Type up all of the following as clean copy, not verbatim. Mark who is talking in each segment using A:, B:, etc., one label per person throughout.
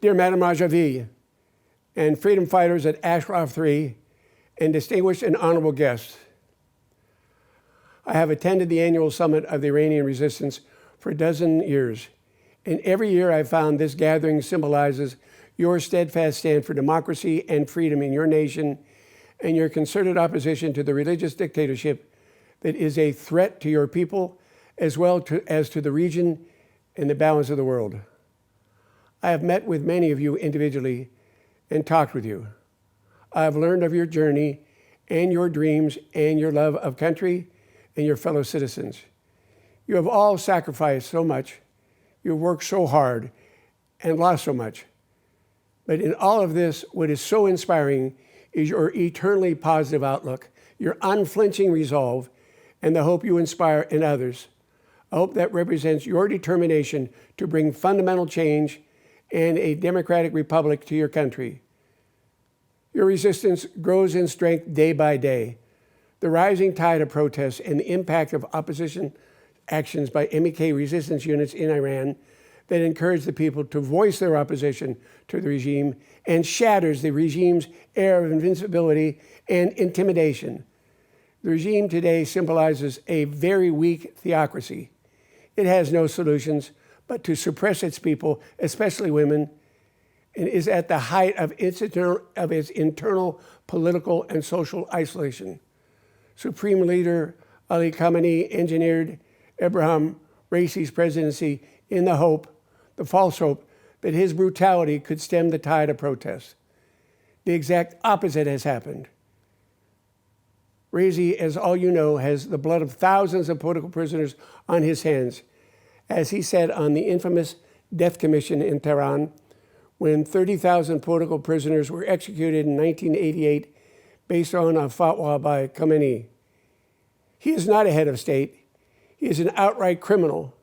A: Dear Madame Rajavi, and freedom fighters at Ashraf 3, and distinguished and honorable guests, I have attended the annual summit of the Iranian resistance for a dozen years, and every year I found this gathering symbolizes your steadfast stand for democracy and freedom in your nation and your concerted opposition to the religious dictatorship that is a threat to your people as well as to the region and the balance of the world. I have met with many of you individually and talked with you. I have learned of your journey and your dreams and your love of country and your fellow citizens. You have all sacrificed so much. You have worked so hard and lost so much. But in all of this, what is so inspiring is your eternally positive outlook, your unflinching resolve, and the hope you inspire in others. A hope that represents your determination to bring fundamental change and a democratic republic to your country. Your resistance grows in strength day by day. The rising tide of protests and the impact of opposition actions by MEK resistance units in Iran that encourage the people to voice their opposition to the regime and shatters the regime's air of invincibility and intimidation. The regime today symbolizes a very weak theocracy. It has no solutions but to suppress its people, especially women, and is at the height of its internal political and social isolation. Supreme Leader Ali Khamenei engineered Ebrahim Raisi's presidency in the false hope that his brutality could stem the tide of protest. The exact opposite has happened. Raisi, as all you know, has the blood of thousands of political prisoners on his hands. As he said on the infamous Death Commission in Tehran, when 30,000 political prisoners were executed in 1988 based on a fatwa by Khamenei. He is not a head of state. He is an outright criminal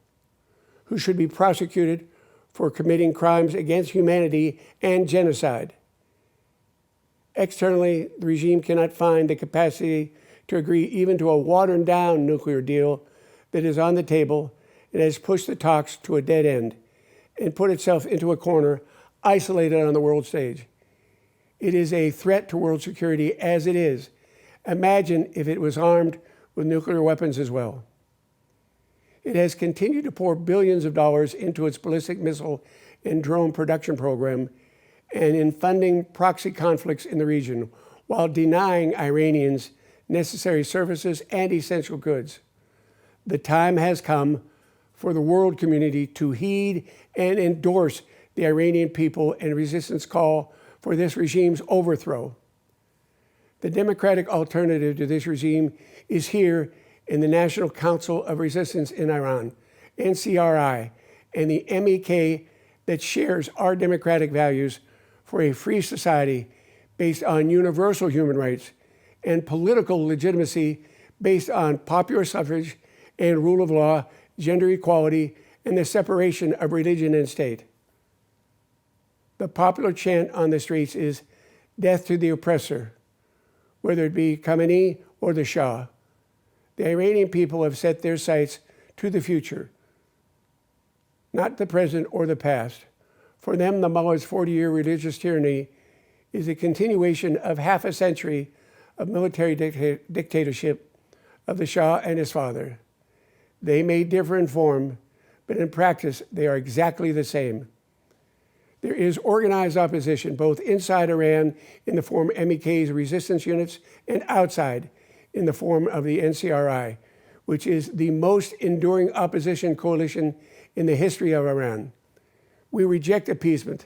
A: who should be prosecuted for committing crimes against humanity and genocide. Externally, the regime cannot find the capacity to agree even to a watered-down nuclear deal that is on the table and has pushed the talks to a dead end and put itself into a corner, isolated on the world stage. It is a threat to world security as it is. Imagine if it was armed with nuclear weapons as well. It has continued to pour billions of dollars into its ballistic missile and drone production program and in funding proxy conflicts in the region while denying Iranians necessary services and essential goods. The time has come for the world community to heed and endorse the Iranian people and resistance call for this regime's overthrow. The democratic alternative to this regime is here in the National Council of Resistance in Iran, NCRI, and the MEK that shares our democratic values for a free society based on universal human rights and political legitimacy based on popular suffrage and rule of law, gender equality, and the separation of religion and state. The popular chant on the streets is death to the oppressor, whether it be Khamenei or the Shah. The Iranian people have set their sights to the future, not the present or the past. For them, the mullah's 40-year religious tyranny is a continuation of half a century of military dictatorship of the Shah and his father. They may differ in form, but in practice, they are exactly the same. There is organized opposition both inside Iran in the form of MEK's resistance units and outside in the form of the NCRI, which is the most enduring opposition coalition in the history of Iran. We reject appeasement,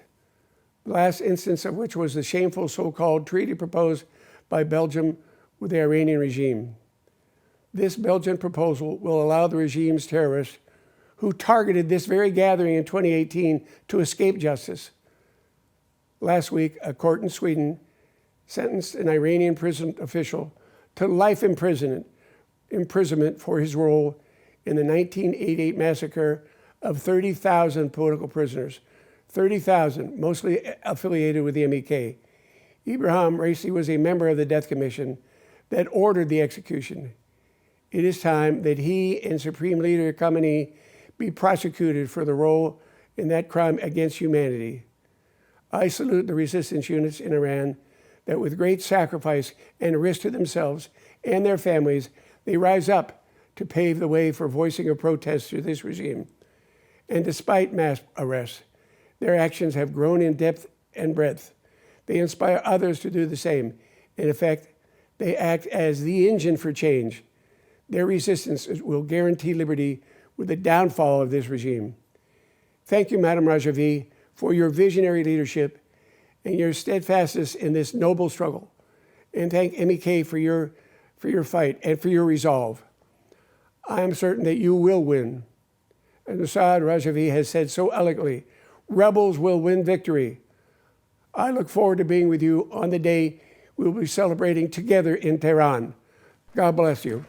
A: the last instance of which was the shameful so-called treaty proposed by Belgium with the Iranian regime. This Belgian proposal will allow the regime's terrorists who targeted this very gathering in 2018 to escape justice. Last week, a court in Sweden sentenced an Iranian prison official to life imprisonment for his role in the 1988 massacre of 30,000 political prisoners, 30,000, mostly affiliated with the MEK. Ebrahim Raisi was a member of the Death Commission that ordered the execution. It is time that he and Supreme Leader Khamenei be prosecuted for the role in that crime against humanity. I salute the resistance units in Iran that with great sacrifice and risk to themselves and their families, they rise up to pave the way for voicing a protest to this regime. And despite mass arrests, their actions have grown in depth and breadth. They inspire others to do the same. In effect, they act as the engine for change. Their resistance will guarantee liberty with the downfall of this regime. Thank you, Madam Rajavi, for your visionary leadership and your steadfastness in this noble struggle. And thank MEK for your fight and for your resolve. I am certain that you will win. As Mossad Rajavi has said so eloquently, rebels will win victory. I look forward to being with you on the day we will be celebrating together in Tehran. God bless you.